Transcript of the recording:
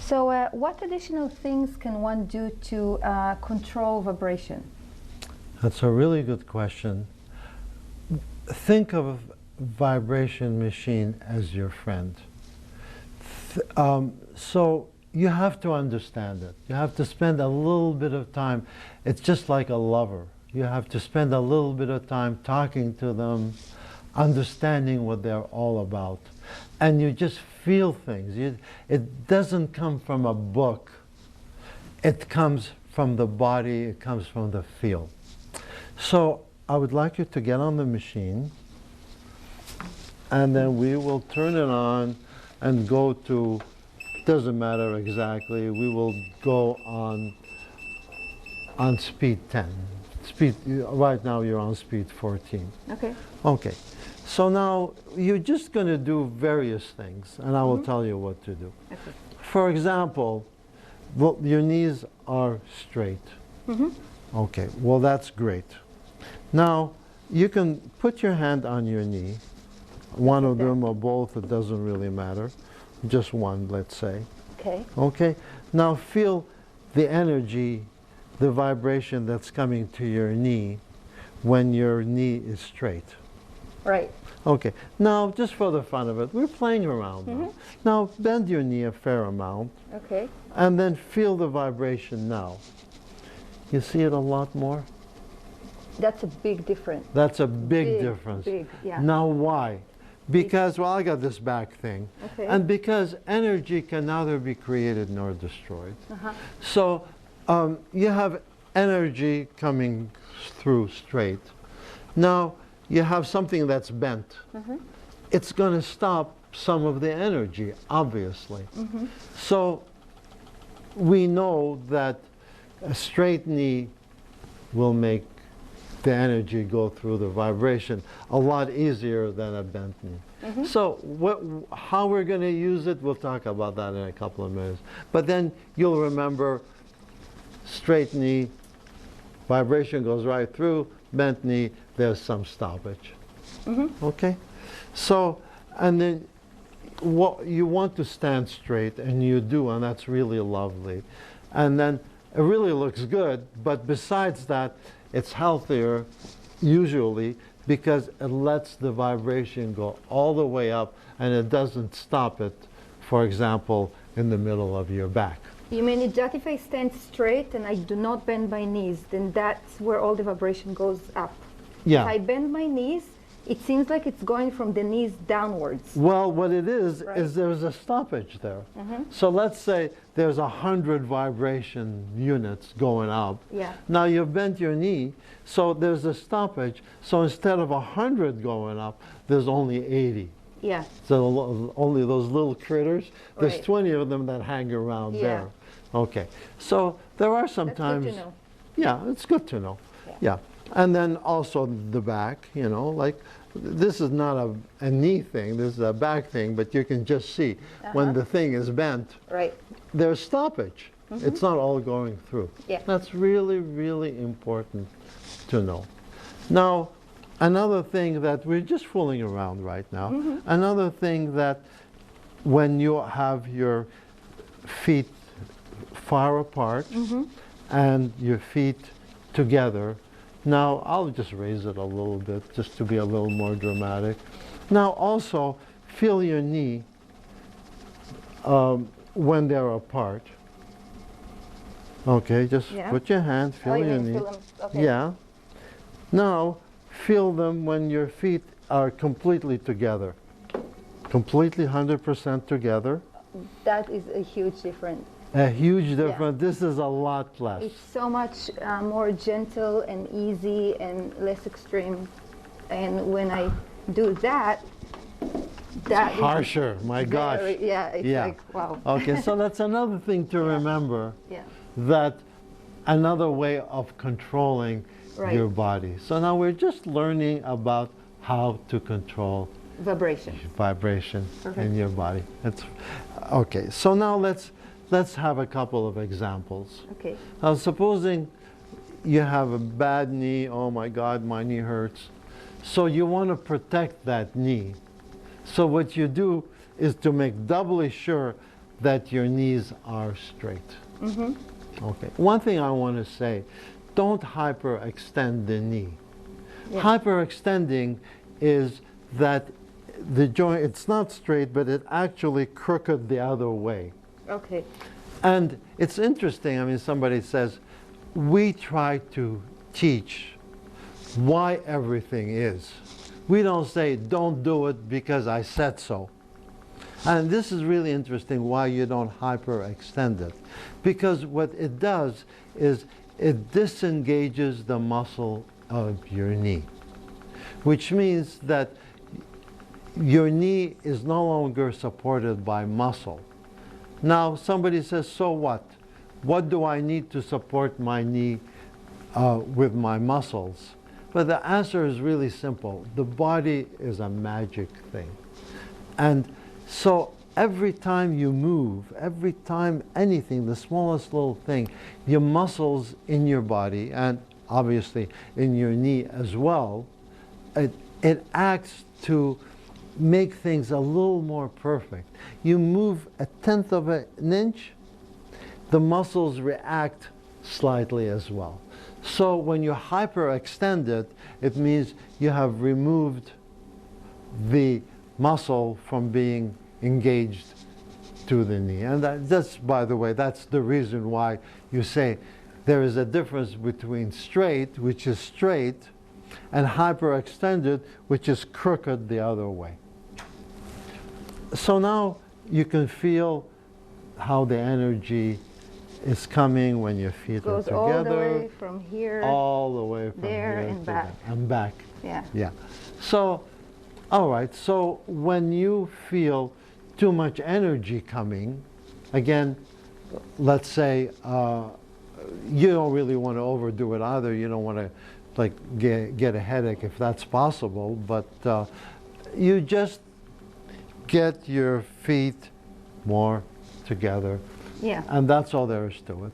So, what additional things can one do to control vibration? That's a really good question. Think of a vibration machine as your friend. So you have to understand it. You have to spend a little bit of time. It's just like a lover. You have to spend a little bit of time talking to them, understanding what they're all about. And you just feel things. It doesn't come from a book. It comes from the body. It comes from the feel. So I would like you to get on the machine, and then we will turn it on and go to, doesn't matter exactly, we will go on speed 10. Right now you're on speed 14. Okay. Okay. So now you're just going to do various things, and I will tell you what to do. Okay. For example, well, your knees are straight. Okay, well that's great. Now, you can put your hand on your knee, one of them or both, it doesn't really matter. Just one, let's say. Okay. Okay, now feel the energy, the vibration that's coming to your knee when your knee is straight. Right. Okay, now just for the fun of it, we're playing around now. Now bend your knee a fair amount. Okay. And then feel the vibration now. You see it a lot more? That's a big difference. That's a big difference. Big, yeah. Now why? Because, well, I got this back thing. Okay. And because energy can neither be created nor destroyed. So you have energy coming through straight. Now you have something that's bent. It's going to stop some of the energy, obviously. So we know that a straight knee will make the energy go through the vibration a lot easier than a bent knee. So how we're going to use it, we'll talk about that in a couple of minutes. But then you'll remember straight knee, vibration goes right through, bent knee, there's some stoppage. Okay? So, and then what you want to stand straight, and you do, and that's really lovely. And then it really looks good, but besides that, it's healthier, usually, because it lets the vibration go all the way up, and it doesn't stop it, for example, in the middle of your back. You mean that if I stand straight and I do not bend my knees, then that's where all the vibration goes up? Yeah. If I bend my knees, it seems like it's going from the knees downwards. Well, what it is there's a stoppage there. So let's say there's 100 vibration units going up. Yeah. Now you've bent your knee, so there's a stoppage. So instead of 100 going up, there's only 80. Yeah. So only those little critters, there's Right. 20 of them that hang around Yeah. there. Okay. So there are some That's times. good to know. Yeah, it's good to know. Yeah. And then also the back, you know, like this is not a knee thing, this is a back thing, but you can just see when the thing is bent, Right. there's stoppage. It's not all going through. Yeah. That's really, really important to know. Now, another thing that we're just fooling around right now, another thing that when you have your feet far apart and your feet together, now I'll just raise it a little bit just to be a little more dramatic. Now also feel your knee when they're apart. Okay, just put your hand, feel your knee. Feel them. Okay. Yeah. Now feel them when your feet are completely together. Completely 100% together. That is a huge difference. A huge difference. This is a lot less. It's so much more gentle and easy and less extreme. And when I do that, that is Harsher, my gosh. yeah, it's like, wow. Okay, so that's another thing to remember, Yeah. that another way of controlling your body. So now we're just learning about how to control Vibration. vibration in your body. Okay, so now let's have a couple of examples. Okay. Now supposing you have a bad knee, oh my God, my knee hurts. So you want to protect that knee. So what you do is to make doubly sure that your knees are straight. Mm-hmm. Okay. One thing I want to say, don't hyperextend the knee. Yeah. Hyperextending is that the joint, it's not straight, but it actually crooked the other way. Okay. And it's interesting, I mean, somebody says, we try to teach why everything is. We don't say, don't do it because I said so. And this is really interesting why you don't hyperextend it. Because what it does is it disengages the muscle of your knee, which means that your knee is no longer supported by muscle. Now somebody says, so what? What do I need to support my knee with my muscles? But the answer is really simple. The body is a magic thing. And so every time you move, every time anything, the smallest little thing, your muscles in your body, and obviously in your knee as well, it acts to make things a little more perfect. You move 1/10 of an inch, the muscles react slightly as well. So when you hyperextend it, it means you have removed the muscle from being engaged to the knee. And that's, by the way, that's the reason why you say there is a difference between straight, which is straight, and hyperextended, which is crooked the other way. So now you can feel how the energy is coming when your feet Goes are all the together. way from here. All the way from there here and to back. there. And back. Yeah. Yeah. So, all right. So when you feel too much energy coming, again, let's say you don't really want to overdo it either. You don't want to like get a headache if that's possible. But you just get your feet more together. Yeah. And that's all there is to it.